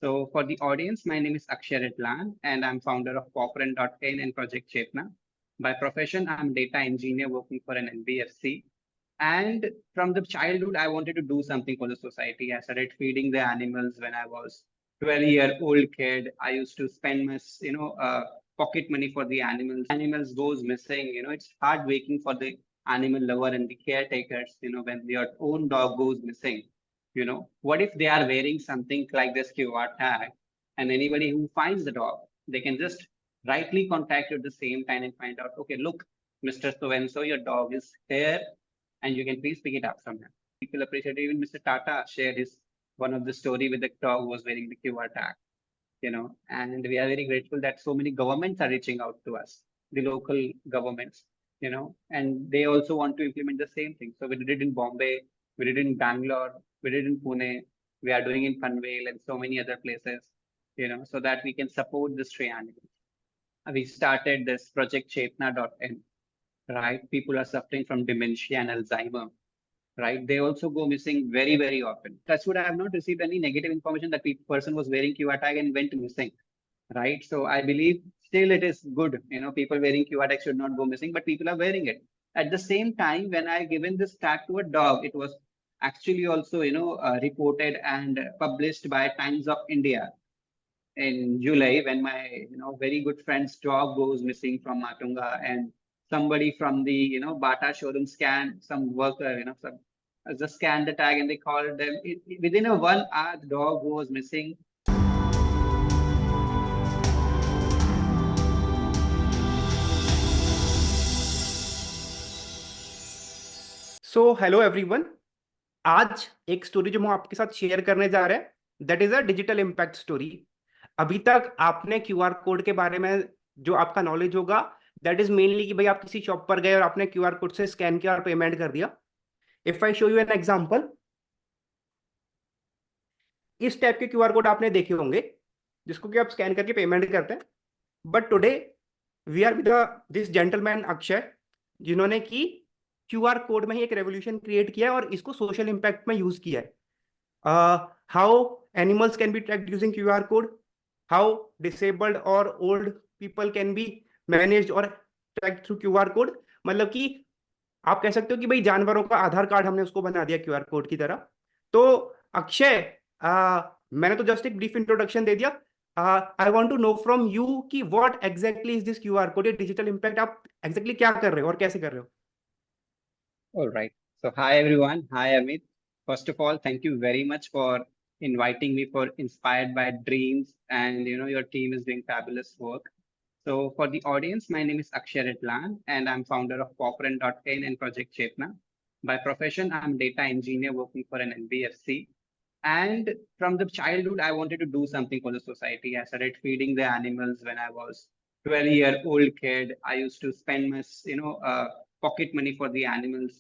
So for the audience, my name is Akshay Ridlan, and I'm founder of Popren.in and Project Chetna. By profession, I'm data engineer working for an NBFC. And from the childhood, I wanted to do something for the society. I started feeding the animals when I was 12-year-old kid. I used to spend my, pocket money for the animals. Animals goes missing. It's heartbreaking for the animal lover and the caretakers. When your own dog goes missing. What if they are wearing something like this QR tag, and anybody who finds the dog, they can just rightly contact you at the same time and find out, okay, look, Mr. So and so, your dog is here and you can please pick it up from him. People appreciate it. Even Mr. Tata shared his one of the story with the dog who was wearing the QR tag, and we are very grateful that so many governments are reaching out to us, the local governments, and they also want to implement the same thing. So we did it in Bombay, we did it in Bangalore, we did it in Pune, we are doing in Panvel and so many other places, so that we can support the stray animals. We started this Project Chetna.in, right? People are suffering from dementia and Alzheimer, right? They also go missing very, very often. That's what I have not received any negative information that person was wearing QR tag and went missing, right? So I believe still it is good. People wearing QR tag should not go missing, but people are wearing it. At the same time, when I given this tag to a dog, it was actually also, reported and published by Times of India in July, when my very good friend's dog goes missing from Matunga, and somebody from the Bata showroom scanned some worker, some just scanned the tag and they called them. Within a 1 hour, the dog was missing. So hello everyone, आज एक story जो हम आपके साथ share करने जा रहे हैं, that is a digital impact story. अभी तक आपने क्यूआर कोड के बारे में जो आपका नॉलेज होगा, दैट इज मेनली कि भाई आप किसी शॉप पर गए और आपने क्यूआर कोड से स्कैन किया और पेमेंट कर दिया। If I show you an example, इस टाइप के क्यूआर कोड आपने देखे होंगे जिसको कि आप स्कैन करके पेमेंट करते हैं। But today we are with this gentleman Akshay, जिन्होंने की क्यूआर कोड में ही एक रेवोल्यूशन क्रिएट किया है और इसको सोशल इम्पैक्ट में यूज किया है। How animals can be tracked using QR code, how disabled और old people can be managed और ट्रैक्ड थ्रू क्यूआर कोड। मतलब कि आप कह सकते हो कि भाई जानवरों का आधार कार्ड हमने उसको बना दिया क्यूआर कोड की तरह। तो अक्षय, मैंने तो जस्ट एक ब्रीफ इंट्रोडक्शन दे दिया। I want to know from you कि what exactly is this QR code, ये डिजिटल इम्पैक्ट आप एग्जैक्टली क्या कर रहे हो और कैसे कर रहे हो? All right. So hi everyone. Hi Amit. First of all, thank you very much for inviting me for Inspired by Dreams, and your team is doing fabulous work. So for the audience, my name is Akshay Ridlan, and I'm founder of Popren.in and Project Chetna. By profession, I'm data engineer working for an NBFC. And from the childhood, I wanted to do something for the society. I started feeding the animals when I was 12-year-old kid. I used to spend my, pocket money for the animals.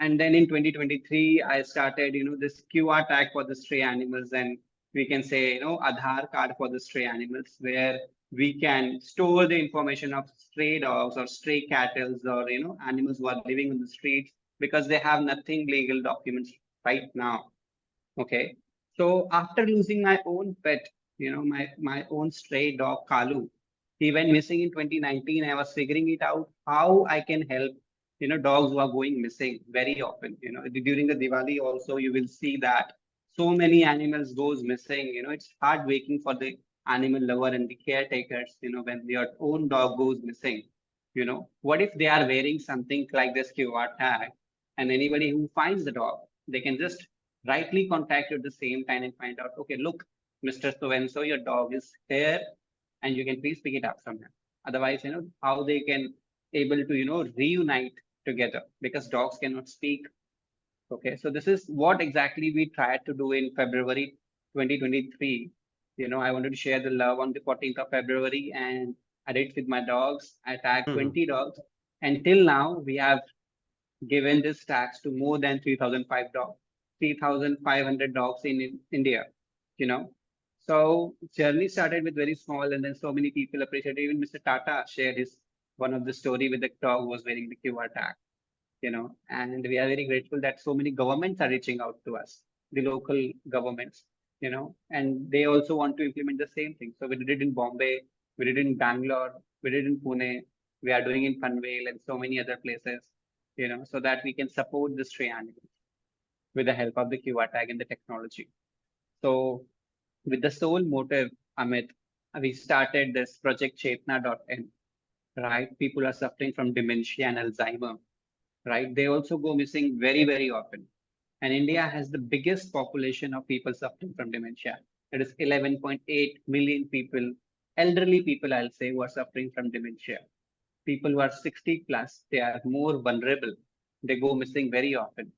And then in 2023, I started, this QR tag for the stray animals, and we can say, Aadhaar card for the stray animals, where we can store the information of stray dogs or stray cattle or, animals who are living on the streets because they have nothing legal documents right now. Okay. So after losing my own pet, my own stray dog, Kalu, he went missing in 2019. I was figuring it out how I can help, dogs who are going missing very often. During the Diwali also, you will see that so many animals goes missing. It's heartbreaking for the animal lover and the caretakers, when your own dog goes missing. What if they are wearing something like this QR tag, and anybody who finds the dog, they can just rightly contact you at the same time and find out, okay, look, Mr. So and so, your dog is here and you can please pick it up from him. Otherwise, how they can able to, reunite together, because dogs cannot speak. Okay, so this is what exactly we tried to do in February 2023. I wanted to share the love on the 14th of February, and I did it with my dogs. I tagged 20 dogs. Until now, we have given this tags to more than 3,005 dogs. 3,500 dogs in India, So journey started with very small, and then so many people appreciated. Even Mr. Tata shared his one of the story with the dog who was wearing the QR tag, and we are very grateful that so many governments are reaching out to us, the local governments, and they also want to implement the same thing. So we did it in Bombay, we did it in Bangalore, we did it in Pune, we are doing in Panvel and so many other places, so that we can support the stray animals with the help of the QR tag and the technology. So with the sole motive, Amit, we started this Project Chetna.in, right? People are suffering from dementia and Alzheimer, right? They also go missing very, very often. And India has the biggest population of people suffering from dementia. It is 11.8 million people, elderly people, I'll say, who are suffering from dementia. People who are 60 plus, they are more vulnerable. They go missing very often.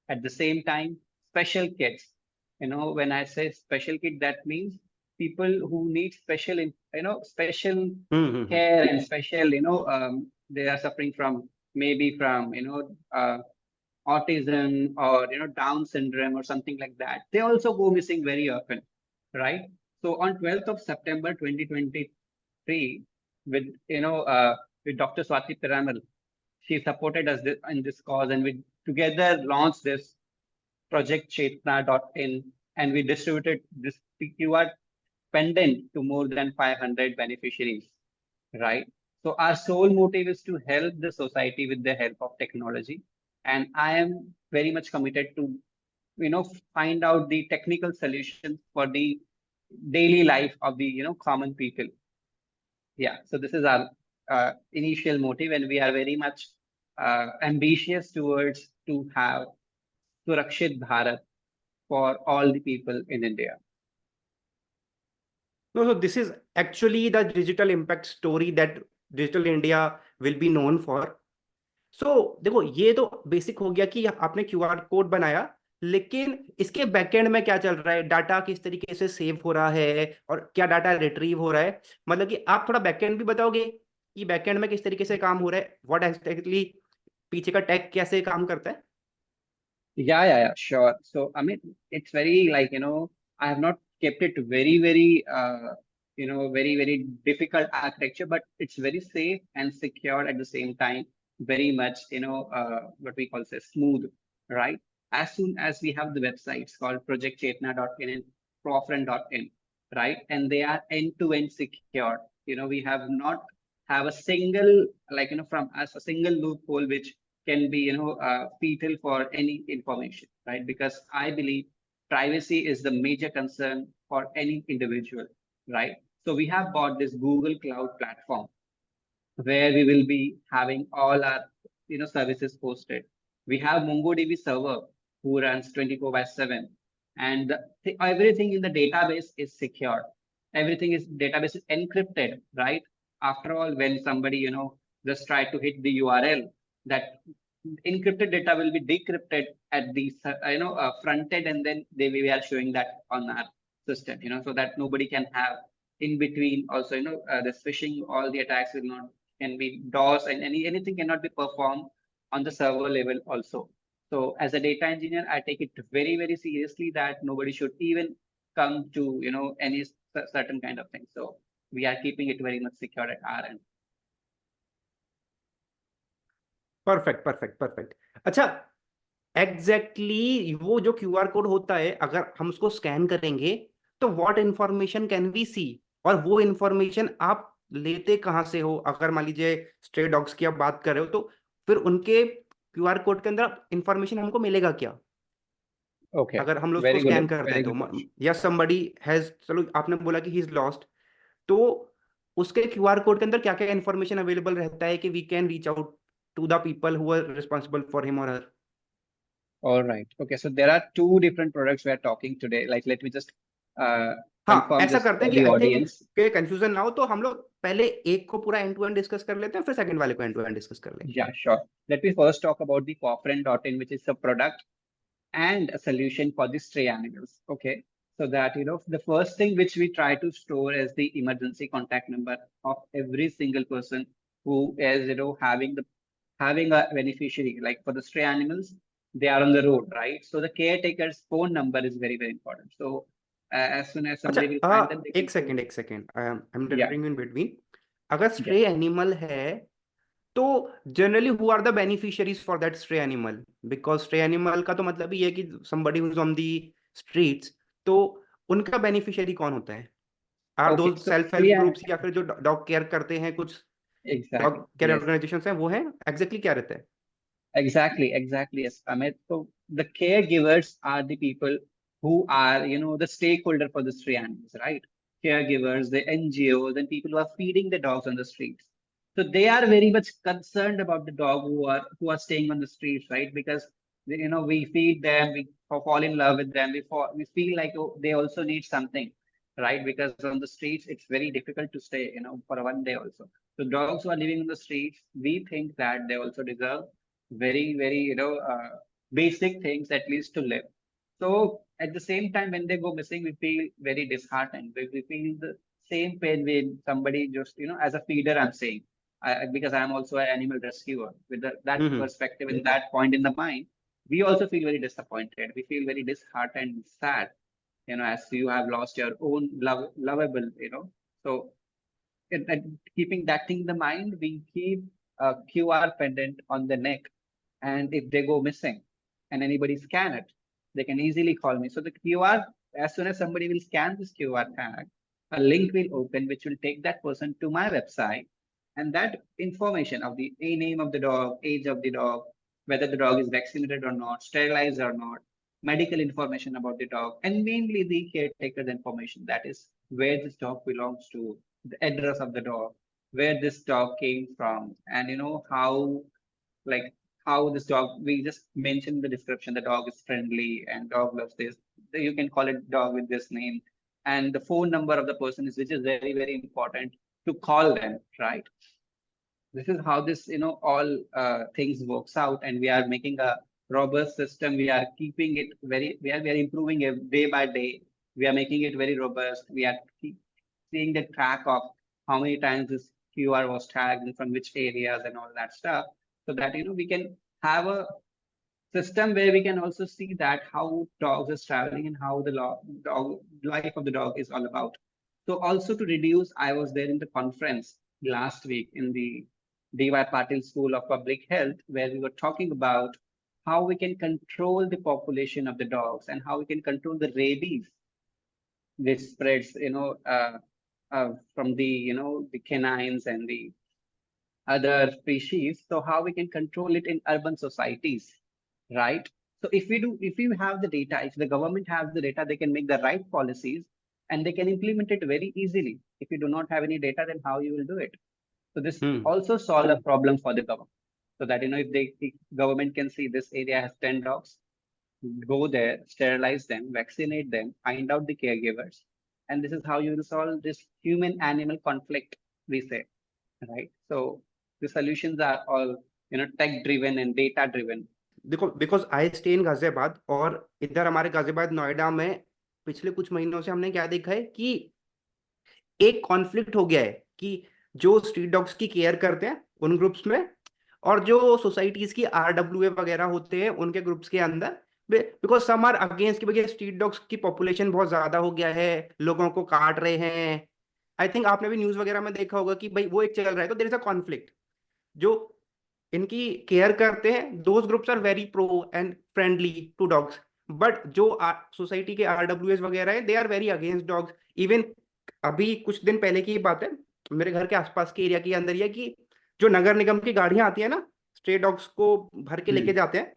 At the same time, special kids, when I say special kid, that means people who need special, special Mm-hmm. care and special, they are suffering from maybe from, autism or Down syndrome or something like that. They also go missing very often, right? So on 12th of September 2023, with with Dr. Swati Piramal, she supported us in this cause, and we together launched this Project Chetna.in, and we distributed this PQR pendant to more than 500 beneficiaries, right? So our sole motive is to help the society with the help of technology. And I am very much committed to, find out the technical solutions for the daily life of the, common people. Yeah. So this is our initial motive, and we are very much ambitious towards to have Surakshit Bharat for all the people in India. No, so this is actually the digital impact story that digital India will be known for. So देखो, ये तो basic हो गया कि आपने QR code बनाया, लेकिन इसके बैकएंड में क्या चल रहा है, डाटा किस तरीके से सेव हो रहा है और क्या डाटा रिट्रीव हो रहा है, मतलब कि आप थोड़ा बैकएंड भी बताओगे कि बैकएंड में किस तरीके से काम हो रहा है, व्हाट एक्चुअली पीछे का टेक कैसे काम करता है? Yeah, sure. So, I mean, it's very like, I have not kept it very, very, very, very difficult architecture, but it's very safe and secure at the same time, very much, what we call say smooth, right? As soon as we have the websites called projectchetna.in and profren.in, right? And they are end-to-end secure. We have not have a single, like, from us, a single loophole which can be fatal for any information, right? Because I believe privacy is the major concern for any individual, right? So we have bought this Google Cloud platform where we will be having all our services posted. We have MongoDB server who runs 24 by 7, and everything in the database is secure. Everything is database is encrypted, right? After all, when somebody just try to hit the URL, that encrypted data will be decrypted at the front end, and then we are showing that on our system, so that nobody can have in between. Also, the phishing, all the attacks will not can be DOS, and anything cannot be performed on the server level also. So as a data engineer, I take it very, very seriously that nobody should even come to any certain kind of thing. So we are keeping it very much secure at our end. Perfect perfect perfect. अच्छा, exactly वो जो QR code होता है, अगर हम उसको scan करेंगे तो व्हाट इंफॉर्मेशन कैन वी सी, और वो इंफॉर्मेशन आप लेते कहाँ से हो? अगर मान लीजिए स्ट्रे डॉग्स की आप बात कर रहे हो, तो फिर उनके क्यूआर कोड के अंदर इंफॉर्मेशन हमको मिलेगा क्या Okay, अगर हम लोग उसको very स्कैन good, करते very हैं तो? good question. या समबडी हैज, चलो आपने बोला कि ही इज लॉस्ट, तो उसके क्यूआर कोड के अंदर क्या क्या इंफॉर्मेशन अवेलेबल रहता है कि we can reach out to the people who are responsible for him or her? All right. Okay. So there are two different products we are talking today. Like, let me just हाँ, confirm ऐसा this करते for हैं कि the I think audience. के confusion ना हो, तो हम लोग पहले एक को पूरा एंड टू एंड डिस्कस कर लेते हैं, फिर सेकंड वाले को एंड टू एंड डिस्कस कर लेंगे। Yeah, sure. Let me first talk about the Cofrin.in, which is a product and a solution for the stray animals. Okay. So that, the first thing which we try to store is the emergency contact number of every single person who is, having a beneficiary. Like for the stray animals, they are on the road, right? So the caretaker's phone number is very, very important. So as soon as अच्छा, somebody will find them, they can phone. एक second, I am Yeah, interrupting in between. अगर yeah. Stray animal है तो generally who are the beneficiaries for that stray animal? Because stray animal का तो मतलब ही है कि somebody who is on the streets, तो उनका बेनिफिशियरी कौन होता है? आर Okay, दो so self help yeah, groups या फिर जो डॉग केयर करते हैं, कुछ dog exactly. Care Yes. Organisation हैं, वो हैं एग्जैक्टली क्या रहता है? Exactly, yes, Amit. So the caregivers are the people who are, the stakeholder for the stray animals, right? Caregivers, the NGOs, and people who are feeding the dogs on the streets. So they are very much concerned about the dog who are staying on the streets, right? Because we feed them, we fall in love with them, we feel like they also need something, right? Because on the streets it's very difficult to stay, for one day also. So dogs who are living on the streets, we think that they also deserve very basic things at least to live. So at the same time when they go missing we feel very disheartened. We feel the same pain when somebody just as a feeder I'm saying, because I'm also an animal rescuer with that hmm perspective and that point in the mind, we also feel very disappointed, we feel very disheartened, sad, as you have lost your own lovable, so keeping that thing in the mind, we keep a QR pendant on the neck. And if they go missing and anybody scan it, they can easily call me. So the QR, as soon as somebody will scan this QR tag, a link will open which will take that person to my website. And that information of the name of the dog, age of the dog, whether the dog is vaccinated or not, sterilized or not, medical information about the dog, and mainly the caretaker's information. That is where this dog belongs to, the address of the dog, where this dog came from, and how, like, how this dog, we just mentioned the description, the dog is friendly and dog loves this. You can call it dog with this name. And the phone number of the person is, which is very important to call them, right? This is how this all things works out, and we are making a robust system. We are keeping it we are improving it day by day. We are making it very robust. We are keep seeing the track of how many times this QR was tagged and from which areas and all that stuff, so that we can have a system where we can also see that how dogs is traveling and how the dog life of the dog is all about. So also to reduce, I was there in the conference last week in the DY Patil School of Public Health, where we were talking about how we can control the population of the dogs and how we can control the rabies which spreads, from the, the canines and the other species. So how we can control it in urban societies, right? So if we have the data, if the government has the data, they can make the right policies and they can implement it very easily. If you do not have any data, then how you will do it? So this hmm also solve a problem for the government. So that if government can see this area has 10 dogs, go there, sterilize them, vaccinate them, find out the caregivers, and this is how you will solve this human-animal conflict, we say, right? So the solutions are all tech-driven and data-driven. देखो, because I stay in Ghaziabad, और इधर हमारे गाजियाबाद नोएडा में पिछले कुछ महीनों से हमने क्या देखा है कि एक कॉन्फ्लिक्ट हो गया है कि जो स्ट्रीट डॉग्स की केयर करते हैं उन ग्रुप्स में, और जो सोसाइटीज की आरडब्ल्यूए वगैरह होते हैं उनके ग्रुप्स के अंदर, बिकॉज सम आर अगेंस्ट की वजह स्ट्रीट डॉग्स की पॉपुलेशन बहुत ज्यादा हो गया है, लोगों को काट रहे हैं। आई थिंक आपने भी न्यूज वगैरह में देखा होगा कि भाई वो एक चल रहा है, तो देयर इज अ कॉन्फ्लिक्ट। जो इनकी केयर करते हैं those groups are very pro and friendly to dogs, but जो सोसाइटी के आरडब्ल्यूएस वगैरह है they are very against dogs. Even अभी कुछ दिन पहले की बात है, मेरे घर के आसपास के एरिया के अंदर ही है कि जो नगर निगम की गाड़ियां आती है ना, स्ट्रे डॉग्स को भर के लेके Hmm. जाते हैं,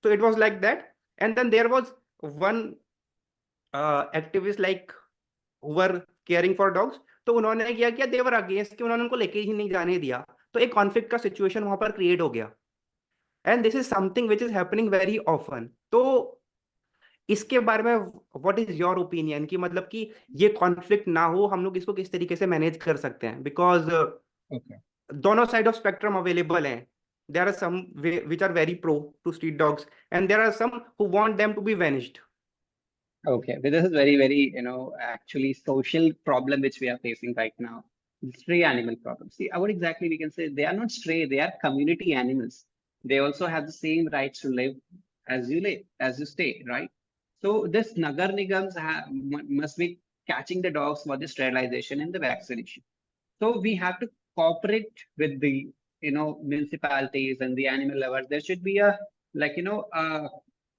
तो it was like that. And then there was one activist like were caring for dogs, तो उन्होंने क्या किया, देवर अगेंस्ट कि उन्होंने उनको लेके ही नहीं जाने दिया, तो एक कॉन्फ्लिक्ट का सिचुएशन वहां पर क्रिएट हो गया। And this is something which is happening very often. तो इसके बारे में व्हाट इज योर ओपिनियन, कि मतलब कि ये कॉन्फ्लिक्ट ना हो, हम लोग इसको किस तरीके से मैनेज कर सकते हैं? Because Okay. दोनों साइड ऑफ स्पेक्ट्रम अवेलेबल हैं। There are some which are very pro to street dogs, and there are some who want them to be vanished. Okay, but this is very, actually social problem which we are facing right now. Stray animal problem. See, what exactly we can say? They are not stray; they are community animals. They also have the same rights to live, as you stay, right? So this Nagar Nigams must be catching the dogs for the sterilization and the vaccination. So we have to cooperate with the municipalities and the animal lovers. There should be a, like,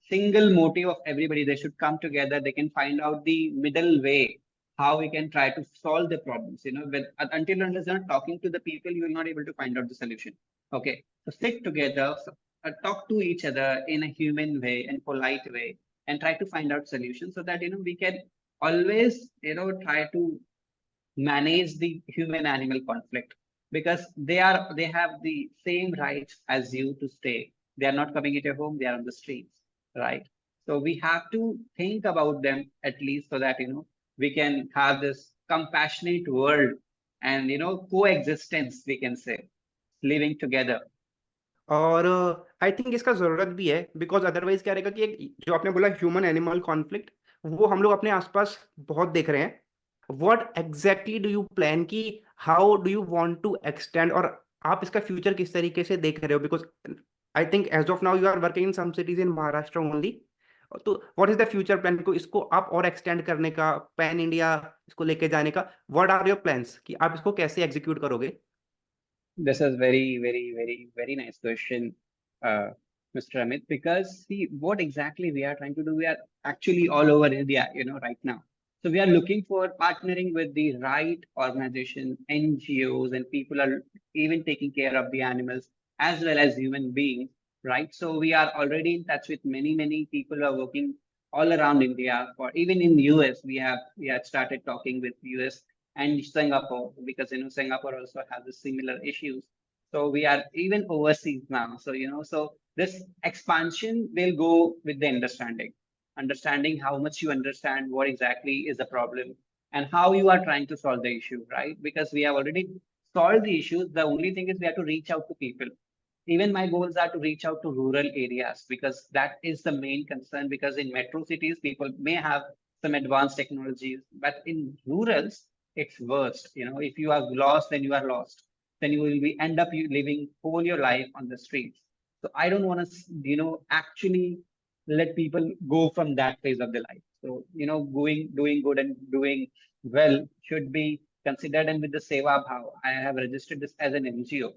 single motive of everybody. They should come together. They can find out the middle way, how we can try to solve the problems. Until and unless you're not talking to the people, you're not able to find out the solution. Okay, so sit together, talk to each other in a human way and polite way, and try to find out solutions so that we can always try to manage the human animal conflict, because they have the same rights as you to stay. They are not coming at your home, they are on the streets, right? So we have to think about them, at least, so that we can have this compassionate world and coexistence, we can say, living together. और I think इसका ज़रूरत भी है, because otherwise क्या रहेगा कि एक जो आपने बोला ह्यूमन एनिमल कॉन्फ्लिक्ट, वो हम लोग अपने आसपास बहुत देख रहे हैं. What exactly do you plan की, how do you want to extend, और आप इसका फ्यूचर किस तरीके से देख रहे हो? Because I think as of now you are working in some cities in Maharashtra only. तो what is the future plan को इसको आप और एक्सटेंड करने का, पैन इंडिया इसको लेके जाने का? व्हाट आर योर प्लान्स कि आप इसको कैसे एग्जीक्यूट करोगे? This is very, very, very, very nice question, uh, Mr. Amit, because see what exactly we are trying to do. We are actually all over India, right now. So we are looking for partnering with the right organization, NGOs, and people are even taking care of the animals as well as human beings, right? So we are already in touch with many, many people who are working all around India. For even in US, we have started talking with US and Singapore, because Singapore also has the similar issues. So we are even overseas now. So so this expansion will go with the understanding how much you understand what exactly is the problem and how you are trying to solve the issue, right? Because we have already solved the issues. The only thing is we have to reach out to people. Even my goals are to reach out to rural areas, because that is the main concern. Because in metro cities, people may have some advanced technologies, but in rurals, it's worst. If you are lost, then you are lost. Then you will be end up you living whole your life on the streets. So I don't want to, actually let people go from that phase of their life. So, doing good and doing well should be considered. And with the Seva Bhav, I have registered this as an NGO,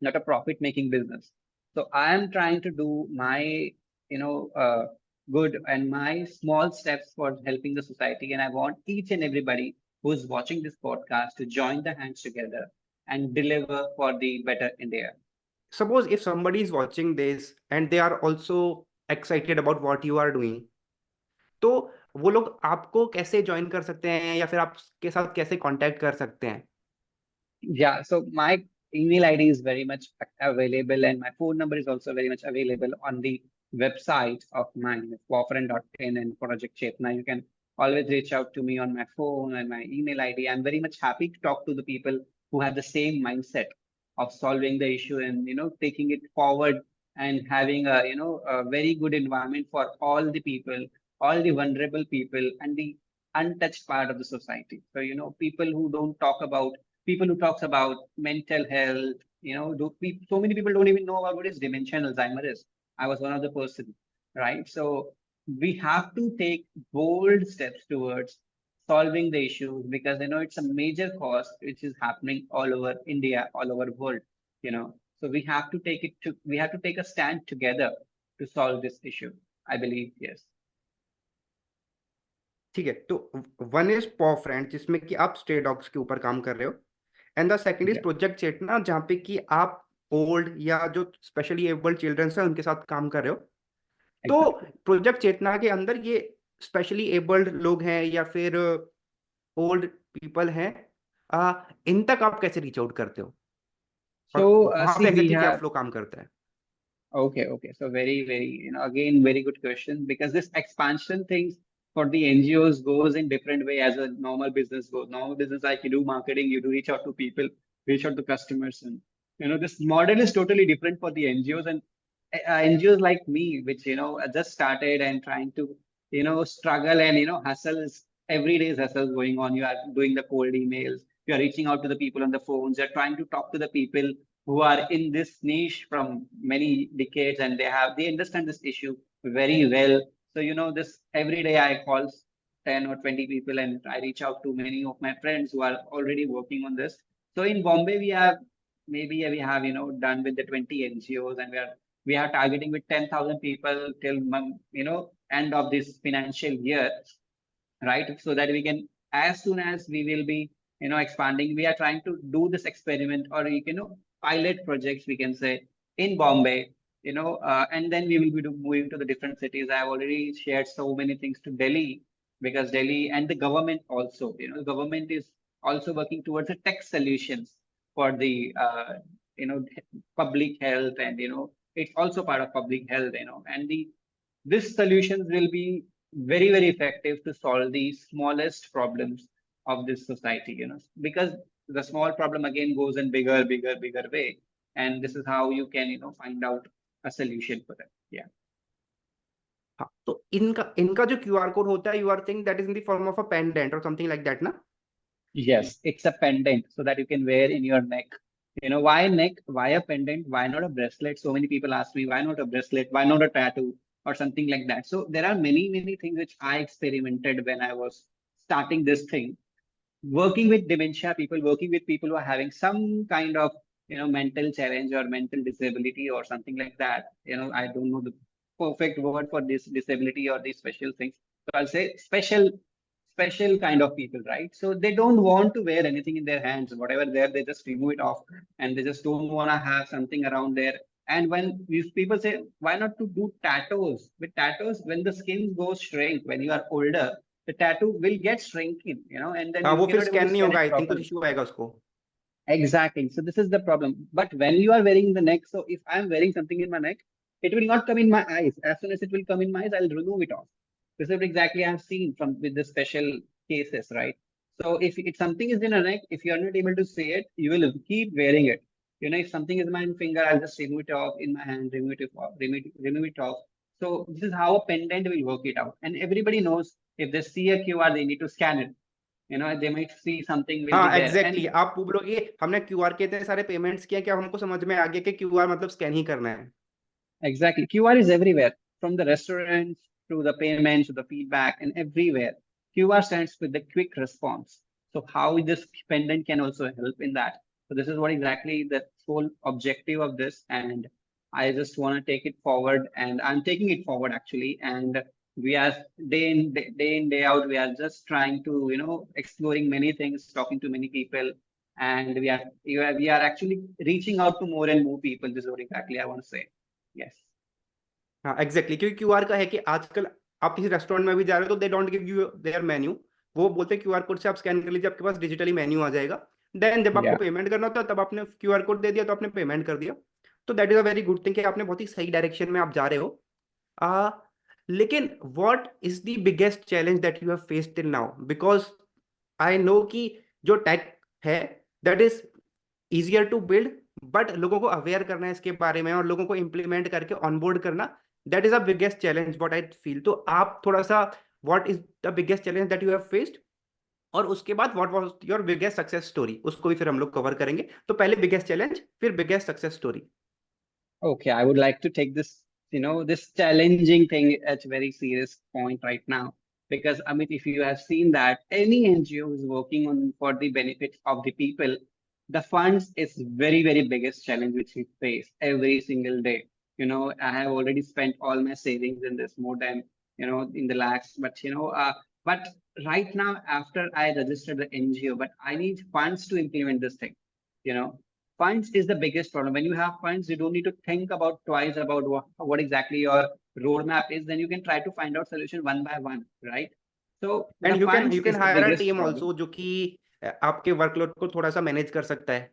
not a profit making business. So I am trying to do my, good and my small steps for helping the society. And I want each and everybody who's watching this podcast to join the hands together and deliver for the better India. Suppose if somebody is watching this and they are also excited about what you are doing, तो वो लोग आपको कैसे join कर सकते हैं या फिर आपके साथ कैसे कांटेक्ट कर सकते हैं? Yeah, so my email ID is very much available, and my phone number is also very much available on the website of mine, warfriend.in and Project Chetna. You can always reach out to me on my phone and my email ID. I'm very much happy to talk to the people who have the same mindset of solving the issue and taking it forward and having a a very good environment for all the people, all the vulnerable people, and the untouched part of the society. So people who don't talk about people who talks about mental health. So many people don't even know about what is dementia and Alzheimer is. I was one of the person, right? So we have to take bold steps towards solving the issues, because it's a major cause which is happening all over India, all over the world. So we have to take a stand together to solve this issue. I believe, yes. ठीक है, तो one is पॉ friend जिसमें कि आप stray dogs के ऊपर काम कर रहे हो, and the second is Yeah, project Chetna जहाँ पे कि आप ओल्ड या जो स्पेशली एबल्ड चिल्ड्रंस हैं उनके साथ काम कर रहे हो. तो exactly. प्रोजेक्ट चेतना के अंदर ये स्पेशली एबल्ड लोग हैं या फिर ओल्ड पीपल हैं, इन तक आप कैसे रीच आउट करते हो और So वहां पे see, we एग्जैक्टली क्या have फ्लो काम करता है? Okay, okay. So very, very, again, very good question, because this expansion things for the NGOs goes in different way as a normal business goes. Normal business, like you do marketing, you do reach out to people, reach out to customers, and this model is totally different for the NGOs. And NGOs like me, which just started and trying to struggle and hustles, every day is hustles going on. You are doing the cold emails, you are reaching out to the people on the phones, you're trying to talk to the people who are in this niche from many decades, and they understand this issue very well. So this every day I call 10 or 20 people, and I reach out to many of my friends who are already working on this. So in Bombay we have done with the 20 NGOs, and we are We are targeting with 10,000 people till end of this financial year, right? So that we can, as soon as we will be, expanding, we are trying to do this experiment or, pilot projects, we can say, in Bombay, and then we will be moving to the different cities. I've already shared so many things to Delhi, because Delhi and the government also, the government is also working towards the tech solutions for the, you know, public health, and, it's also part of public health, and this solutions will be very, very effective to solve the smallest problems of this society, because the small problem again goes in bigger, bigger, bigger way. And this is how you can, find out a solution for it. Yeah. हाँ, तो इनका इनका जो QR code होता है, you are think that is in the form of a pendant or something like that ना? Yes, it's a pendant so that you can wear in your neck. Why neck? Why a pendant? Why not a bracelet? So many people ask me, why not a bracelet? Why not a tattoo or something like that? So there are many, many things which I experimented when I was starting this thing, working with dementia people, working with people who are having some kind of, mental challenge or mental disability or something like that. I don't know the perfect word for this disability or these special things. So I'll say special kind of people, right? So they don't want to wear anything in their hands, whatever there, they just remove it off, and they just don't want to have something around there. And when these people say, why not to do tattoos? With tattoos, when the skin goes shrink, when you are older, the tattoo will get shrinking, and then हाँ, you वो फिर cannot able scan to नहीं scan होगा, it I think कुछ properly. Issue आएगा उसको. Exactly. So this is the problem. But when you are wearing the neck, so if I'm wearing something in my neck, it will not come in my eyes. As soon as it will come in my eyes, I'll remove it off. This is what exactly I've seen from with the special cases, right? So if something is in a neck, if you're not able to see it, you will keep wearing it. If something is in my finger, I'll just remove it off in my hand, remove it off, remove it off. So this is how a pendant will work it out. And everybody knows if they see a QR, they need to scan it. They might see something will be हाँ there. Exactly And exactly. आप बोलोगे हमने QR के इतने सारे payments किए, क्या हमको समझ में आ गया कि क्यूआर मतलब स्कैन ही करना है? exactly. QR is everywhere, from the restaurants to the payments to the feedback and everywhere. QR stands for the quick response. So how this pendant can also help in that. So this is what exactly the whole objective of this. And I just want to take it forward, and I'm taking it forward actually. And we are day in, day out, we are just trying to, exploring many things, talking to many people. And we are actually reaching out to more and more people. This is what exactly I want to say. Yes. हाँ exactly, क्योंकि QR का है कि आजकल आप किसी restaurant में भी जा रहे हो तो they don't give you their menu. वो बोलते हैं क्यूआर कोड से आप स्कैन कर लीजिए, आपके पास डिजिटली मेन्यू आ जाएगा. देन जब आपको Yeah. पेमेंट करना होता है तब आपने क्यूआर कोड दे दिया तो आपने पेमेंट कर दिया. तो that is a very good thing कि आपने बहुत ही सही डायरेक्शन में आप जा रहे हो. आ, लेकिन what is the biggest challenge that you have faced till now? Because I know कि जो टेक है that is easier to build, but लोगों को अवेयर करना है इसके बारे में और लोगों को इम्प्लीमेंट करके ऑनबोर्ड करना, that is a biggest challenge what I feel. तो आप थोड़ा सा, what is the biggest challenge that you have faced, और उसके बाद what was your biggest success story, उसको भी फिर हम लोग कवर करेंगे. तो पहले बिगेस्ट चैलेंज, फिर biggest success story. Okay, I would like to take this, this challenging thing at very serious point right now. Because Amit, if you have seen that any NGO is working on for the benefit of the people, the funds is very, very biggest challenge which we face every single day. I have already spent all my savings in this, more than, in the lakhs. But right now, after I registered the NGO, but I need funds to implement this thing. You know, Funds is the biggest problem. When you have funds, you don't need to think about twice about what exactly your roadmap is. Then you can try to find out solution one by one, right? So and the you can funds you can is the higher a biggest team problem. Also जो कि आपके workload को थोड़ा सा manage कर सकता है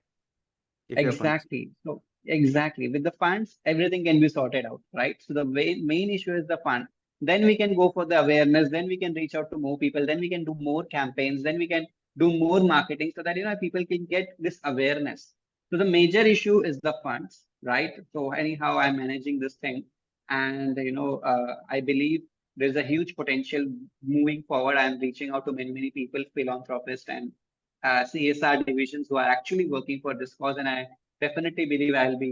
if you have funds. Exactly. So exactly with the funds, everything can be sorted out, right? So the main issue is the fund. Then we can go for the awareness. Then we can reach out to more people. Then we can do more campaigns. Then we can do more marketing so that people can get this awareness. So the major issue is the funds, right? So anyhow, I'm managing this thing, and I believe there's a huge potential moving forward. I'm reaching out to many people, philanthropists, and CSR divisions who are actually working for this cause. And I definitely believe I'll be,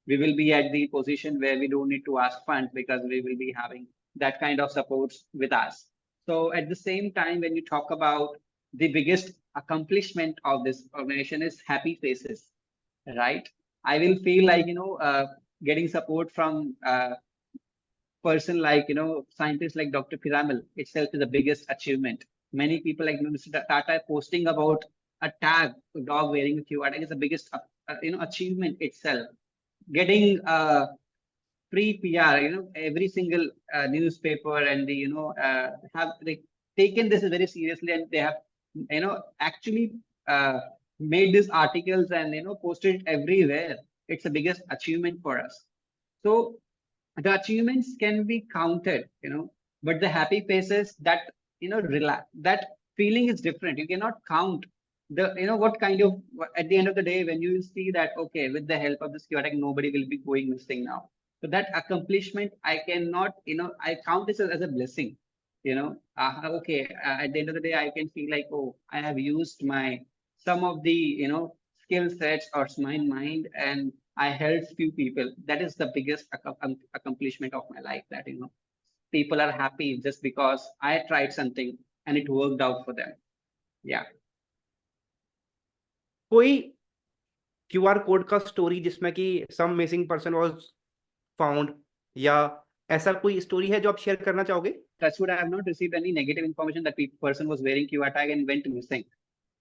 we will be at the position where we don't need to ask funds, because we will be having that kind of supports with us. So at the same time, when you talk about the biggest accomplishment of this organization is happy faces, right? I will feel like, getting support from person like, scientists like Dr. Piramal itself is the biggest achievement. Many people like Mr. Tata posting about a tag, dog wearing a QR tag is the biggest, achievement itself. Getting free PR, every single newspaper and the, have they taken this very seriously, and they have, actually made these articles and, posted it everywhere. It's the biggest achievement for us. So the achievements can be counted, but the happy faces, that, relax, that feeling is different. You cannot count the, what kind of, at the end of the day, when you see that, okay, with the help of this chaotic, nobody will be going missing now. So that accomplishment, I cannot, I count this as a blessing, okay, at the end of the day, I can feel like, oh, I have used my, some of the, skill sets or my mind, and I helped few people. That is the biggest accomplishment of my life. That, people are happy just because I tried something and it worked out for them. Yeah. कोई QR code का story जिसमें कि some missing person was found, या ऐसा कोई story है जो आप शेयर करना चाहोगे? Touch wood, I have not received any negative information that person was wearing QR tag and went missing.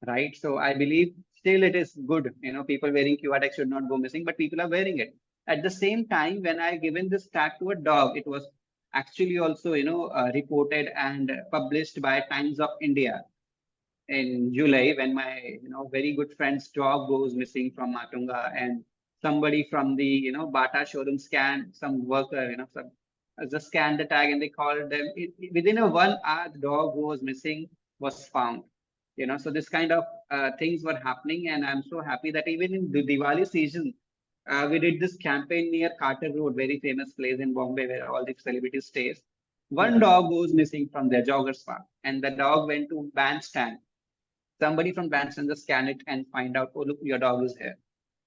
Right. So I believe still it is good. People wearing QR tag should not go missing, but people are wearing it. At the same time, when I given this tag to a dog, it was actually also, reported and published by Times of India in July, when my, very good friend's dog goes missing from Matunga, and somebody from the, Bata showroom scanned, some worker, some just scanned the tag, and they called them. Within a 1 hour, the dog who was missing was found. So this kind of things were happening, and I'm so happy that even in the Diwali season, we did this campaign near Carter Road, very famous place in Bombay where all the celebrities stays. One dog goes missing from their joggers park, and the dog went to bandstand. Somebody from bandstand just scan it and find out, oh, look, your dog is here.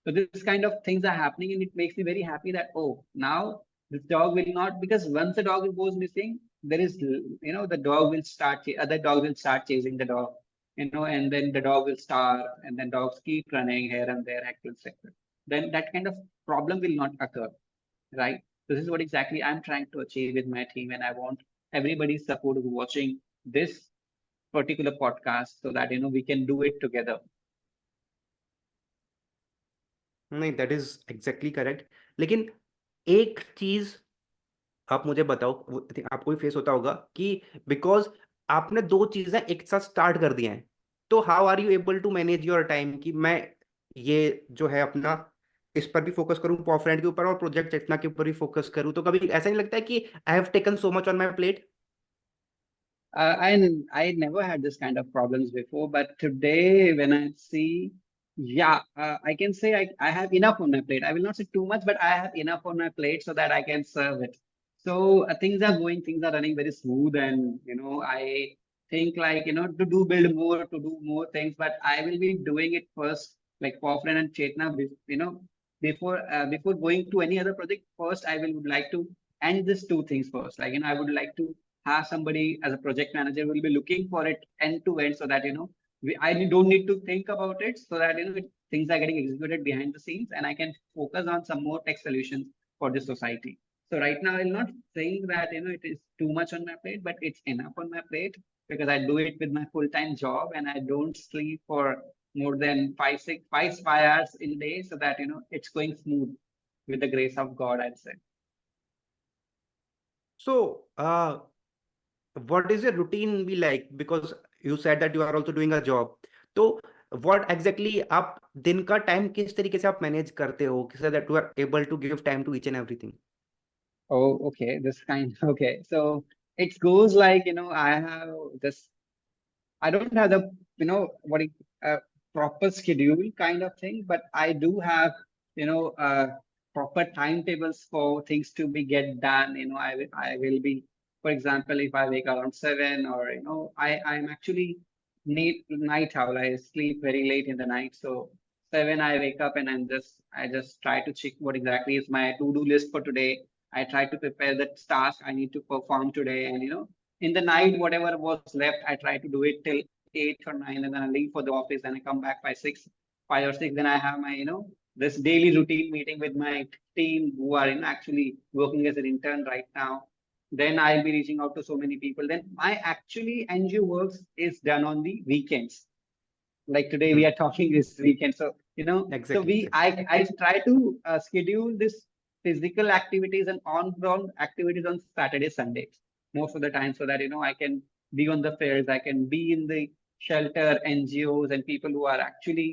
So this kind of things are happening, and it makes me very happy that, oh, now this dog will not, because once the dog goes missing, there is, the dog will start, other dogs will start chasing the dog, and then the dog will starve, and then dogs keep running here and there, etc. Then that kind of problem will not occur, right? This is what exactly I'm trying to achieve with my team, and I want everybody's support who's watching this particular podcast, so that, we can do it together. नहीं, that is exactly correct. लेकिन एक चीज आप मुझे बताओ, I think आपको भी face होता होगा कि बिकॉज आपने दो चीजें एक साथ स्टार्ट कर दिया है, तो how are you able to manage your time कि मैं ये जो है अपना इस पर भी फोकस करूं, पॉपफ्रेंड के ऊपर और प्रोजेक्ट चेतना के ऊपर भी फोकस करूं? तो कभी ऐसा नहीं लगता है कि I have taken so much on my plate? I never had this kind of problems before, but today when I see, yeah, I can say I have enough on my plate. I will not say too much, but I have enough on my plate so that I can serve it. So things are running very smooth, and I think like, to do build more, to do more things, but I will be doing it first, like Pofren and Chetna, before going to any other project. First, I would like to end these two things first. Like, I would like to have somebody as a project manager will be looking for it end to end, so that, I don't need to think about it, so that, things are getting executed behind the scenes, and I can focus on some more tech solutions for the society. So right now, I'll not saying that, it is too much on my plate, but it's enough on my plate, because I do it with my full-time job, and I don't sleep for more than 5 hours in a day, so that, it's going smooth with the grace of God, I'd say. So, what is your routine be like? Because you said that you are also doing a job. तो what exactly आप दिन का time किस तरीके से आप manage करते हो so that you are able to give time to each and everything? Oh, okay. This kind. Okay. So it goes like, I have this, I don't have the, proper schedule kind of thing, but I do have, proper timetables for things to be get done. I will be, for example, if I wake around 7, or, I'm actually night owl. I sleep very late in the night. So 7, I wake up, and I just try to check what exactly is my to-do list for today. I try to prepare the task I need to perform today, and, in the night, whatever was left, I try to do it till 8 or 9, and then I leave for the office, and I come back by 6, 5 or 6. Then I have my, this daily routine meeting with my team who are actually working as an intern right now. Then I'll be reaching out to so many people. Then my actually NGO works is done on the weekends. Like today we Hmm. are talking this weekend. So, so Exactly, exactly. I try to schedule this physical activities and on-ground activities on Saturday, Sundays, most of the time, so that, I can be on the fields, I can be in the shelter, NGOs and people who are actually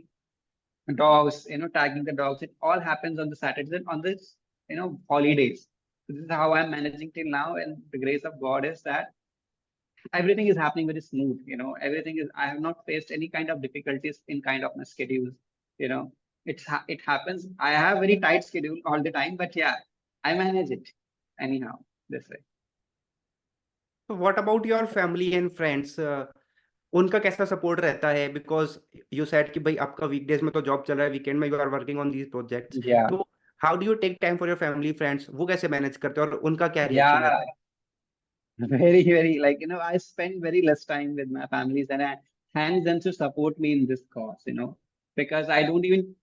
dogs, tagging the dogs. It all happens on the Saturdays and on this, holidays. So this is how I'm managing till now. And the grace of God is that everything is happening very smooth. Everything is, I have not faced any kind of difficulties in kind of my schedules. You know, it happens. I have very tight schedule all the time, but yeah, I manage it anyhow this way. So what about your family and friends? उनका कैसा support रहता है? Because you said कि भाई आपका weekdays में तो job चल रहा है, वीकेंड में you are working on these projects, Yeah, तो how do you take time for your family friends? वो कैसे मैनेज करते हो और उनका क्या रिएक्शन yeah. रहता है? Very, very, like, I spend very less time with my families, and I thank them to support me in this cause, because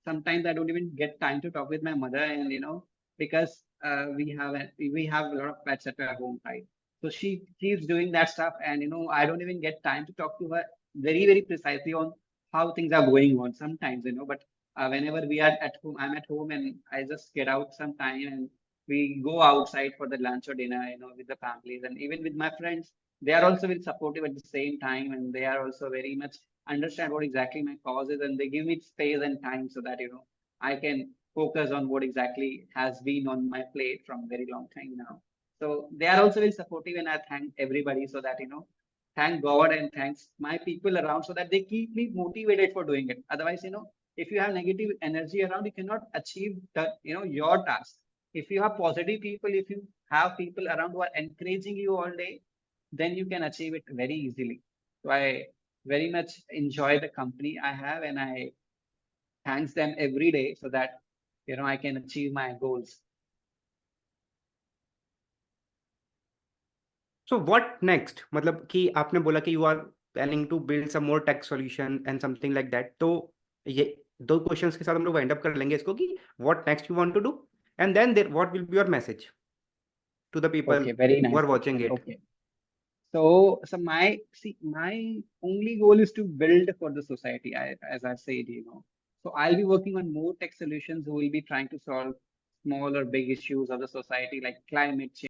sometimes I don't even get time to talk with my mother, and, because we have a lot of pets at our home, right? So she keeps doing that stuff, and, I don't even get time to talk to her very, very precisely on how things are going on sometimes, but whenever we are at home, I'm at home and I just get out some time and we go outside for the lunch or dinner, with the families and even with my friends. They are also very supportive at the same time, and they are also very much understand what exactly my cause is, and they give me space and time so that I can focus on what exactly has been on my plate from a very long time now. So they are also very supportive, and I thank everybody so that thank God and thanks my people around so that they keep me motivated for doing it. Otherwise, if you have negative energy around, you cannot achieve the your task. If you have positive people, if you have people around who are encouraging you all day, then you can achieve it very easily. So I very much enjoy the company I have, and I thanks them every day so that I can achieve my goals. So what next? मतलब कि आपने बोला कि you are planning to build some more tech solution and something like that, तो ये दो questions के साथ हम लोग वाइंड अप कर लेंगे इसको कि what next you want to do, and then there what will be your message to the people Okay, very who nice are watching question. It? Okay. So my only goal is to build for the society. As I said, So I'll be working on more tech solutions who will be trying to solve small or big issues of the society like climate change.